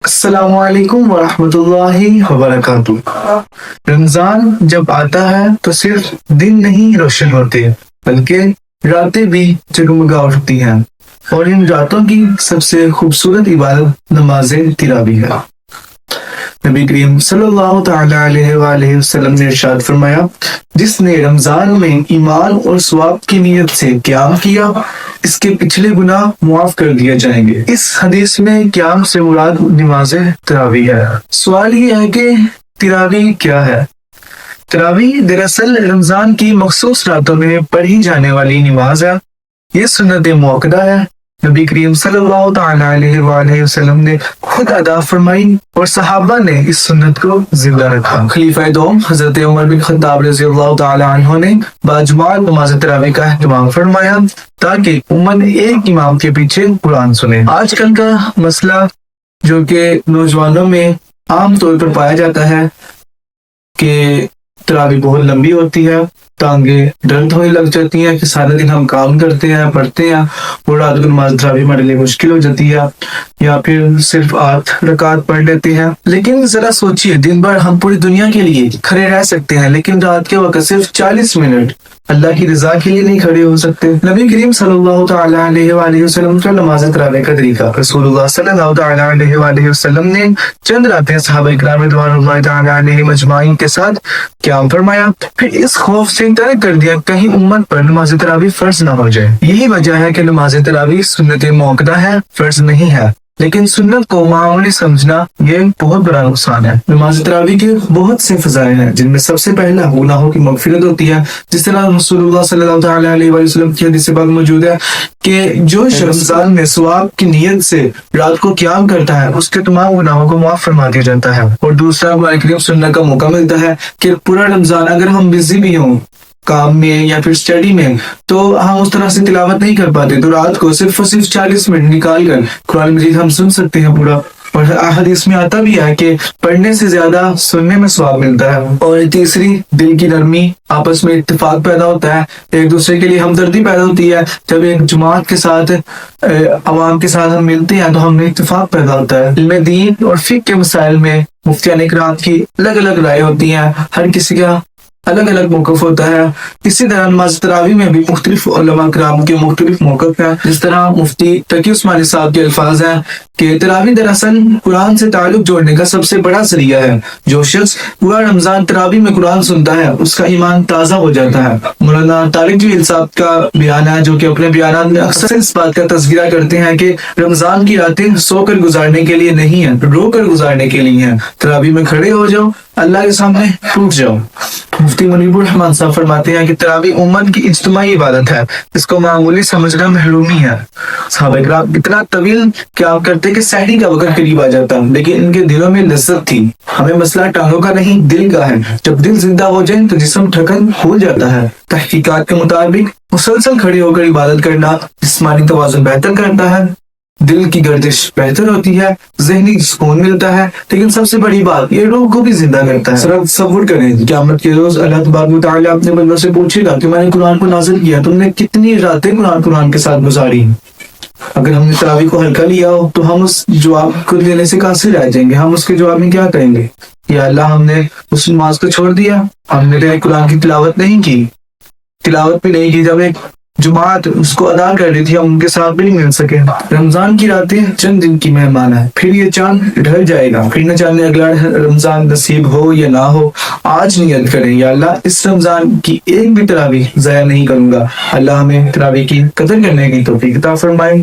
السلام علیکم ورحمۃ اللہ وبرکاتہ۔ رمضان جب آتا ہے تو صرف دن نہیں روشن ہوتے بلکہ راتیں بھی جگمگا اٹھتی ہیں، اور ان راتوں کی سب سے خوبصورت عبادت نماز تراویح ہے۔ نبی کریم صلی اللہ تعالی علیہ وآلہ وسلم نے ارشاد فرمایا، جس نے رمضان میں ایمان اور ثواب کی نیت سے قیام کیا، اس کے پچھلے گناہ معاف کر دیے جائیں گے۔ اس حدیث میں قیام سے مراد نماز تراویح ہے۔ سوال یہ ہے کہ تراویح کیا ہے؟ تراویح دراصل رمضان کی مخصوص راتوں میں پڑھی جانے والی نماز ہے۔ یہ سنت موقدہ ہے۔ نبی کریم صلی اللہ تعالی علیہ وآلہ وسلم نے خود ادا فرمائی اور صحابہ نے اس سنت کو زندہ رکھا۔ خلیفہ دوم حضرت عمر بن خطاب رضی اللہ تعالی عنہ نے باجماعت نماز تراویح کا اہتمام فرمایا تاکہ امت ایک امام کے پیچھے قرآن سنے۔ آج کل کا مسئلہ جو کہ نوجوانوں میں عام طور پر پایا جاتا ہے کہ تراویح بہت لمبی ہوتی ہے، ٹانگیں درد ہونے لگ جاتی ہیں کہ سارے دن ہم کام کرتے ہیں، پڑھتے ہیں، اور رات کو نماز تراویح ہمارے لیے مشکل ہو جاتی ہے، یا پھر صرف 8 رکعت پڑھ لیتے ہیں۔ لیکن ذرا سوچئے، دن بھر ہم پوری دنیا کے لیے کھڑے رہ سکتے ہیں، لیکن رات کے وقت صرف 40 منٹ اللہ کی رضا کے لیے نہیں کھڑے ہو سکتے۔ نبی کریم صلی اللہ تعالی علیہ وآلہ وسلم کا نماز تراویح کا طریقہ، رسول اللہ صلی اللہ تعالی علیہ وآلہ وسلم نے چند راتیں صحابہ کرام رضوان اللہ تعالی علیہم اجمعین کے ساتھ قیام فرمایا، پھر اس خوف سے ترک کر دیا کہیں امت پر نماز تراویح فرض نہ ہو جائے۔ یہی وجہ ہے کہ نماز تراویح سنت موقدہ ہے، فرض نہیں ہے، لیکن سنت کو معمولی سمجھنا یہ بہت بڑا نقصان ہے۔ نماز تراویح کے بہت سے فضائل ہیں، جن میں سب سے پہلا گناہوں کی مغفرت ہوتی ہے، جس طرح رسول اللہ صلی اللہ تعالی علیہ وآلہ وسلم کی حدیث پاک موجود ہے کہ جو شخص رمضان میں ثواب کی نیت سے رات کو قیام کرتا ہے، اس کے تمام گناہوں کو معاف فرما دیا جاتا ہے۔ اور دوسرا، قرآن کریم سننے کا موقع ملتا ہے کہ پورا رمضان اگر ہم بزی بھی ہوں کام میں یا پھر اسٹڈی میں، تو ہم اس طرح سے تلاوت نہیں کر پاتے، تو رات کو صرف 40 منٹ نکال کر قرآن مجید ہم سن سکتے ہیں پورا۔ اور حدیث میں آتا بھی ہے کہ پڑھنے سے زیادہ سننے میں ثواب ملتا ہے۔ اور تیسری، دل کی نرمی، آپس میں اتفاق پیدا ہوتا ہے، ایک دوسرے کے لیے ہمدردی پیدا ہوتی ہے۔ جب ایک جماعت کے ساتھ، عوام کے ساتھ ہم ملتے ہیں تو ہم میں اتفاق پیدا ہوتا ہے۔ علم دین اور فقہ کے مسائل میں مفتیان اکرام کی الگ الگ رائے ہوتی ہیں، ہر کسی کا الگ الگ موقف ہوتا ہے۔ اسی طرح نماز تراویح میں بھی مختلف علماء کرام کے مختلف موقف ہیں، جس طرح مفتی تقی عثمانی صاحب کے الفاظ ہیں کہ تراویح دراصل قرآن سے تعلق جوڑنے کا سب سے بڑا ذریعہ ہے۔ جو شخص پورا رمضان تراویح میں قرآن سنتا ہے، اس کا ایمان تازہ ہو جاتا ہے۔ مولانا طارق جمیل صاحب کا بیان ہے، جو کہ اپنے بیانات میں اکثر اس بات کا تذکرہ کرتے ہیں کہ رمضان کی راتیں سو کر گزارنے کے لیے نہیں ہیں، رو کر گزارنے کے لیے ہیں۔ تراویح میں کھڑے ہو جاؤ، اللہ کے سامنے ٹوٹ جاؤ۔ مفتی منیب الرحمان صاحب فرماتے ہیں کہ تراویح امت کی اجتماعی عبادت ہے، اس کو معمولی سمجھنا محرومی ہے۔ صحابہ کرام اتنا طویل قیام کرتے کہ سحری کا وقت قریب آ جاتا، لیکن ان کے دلوں میں لذت تھی۔ ہمیں مسئلہ ٹانگوں کا نہیں، دل کا ہے۔ جب دل زندہ ہو جائے تو جسم تھکن بھول جاتا ہے۔ تحقیقات کے مطابق مسلسل کھڑے ہو کر عبادت کرنا جسمانی توازن بہتر کرتا ہے، دل کی گردش بہتر ہوتی ہے، ذہنی سکون ملتا ہے، لیکن سب سے بڑی بات یہ روح کو بھی زندہ کرتا ہے۔ ذرا تصور کریں، قیامت کے روز اللہ تبارک و تعالیٰ اپنے بندوں سے پوچھے گا کہ میں نے قرآن کو نازل کیا، تم نے کتنی راتیں قرآن کے ساتھ گزاری؟ اگر ہم نے تراویح کو ہلکا لیا ہو تو ہم اس جواب کو دینے سے قاصر رہ جائیں گے۔ ہم اس کے جواب میں کیا کہیں گے؟ یا اللہ، ہم نے اس نماز کو چھوڑ دیا، ہم نے تیرے قرآن کی تلاوت نہیں کی، تلاوت بھی نہیں کی۔ جب ایک جماعت اس کو ادا کر رہی تھی، ہم ان کے ساتھ بھی نہیں مل سکے۔ رمضان کی راتیں چند دن کی مہمان ہے، پھر یہ چاند ڈھل جائے گا، پھر نہ جانے اگلا رمضان نصیب ہو یا نہ ہو۔ آج نیت کریں، یا اللہ اس رمضان کی ایک بھی تراویح ضائع نہیں کروں گا۔ اللہ ہمیں تراویح کی قدر کرنے کی توفیق عطا فرمائے۔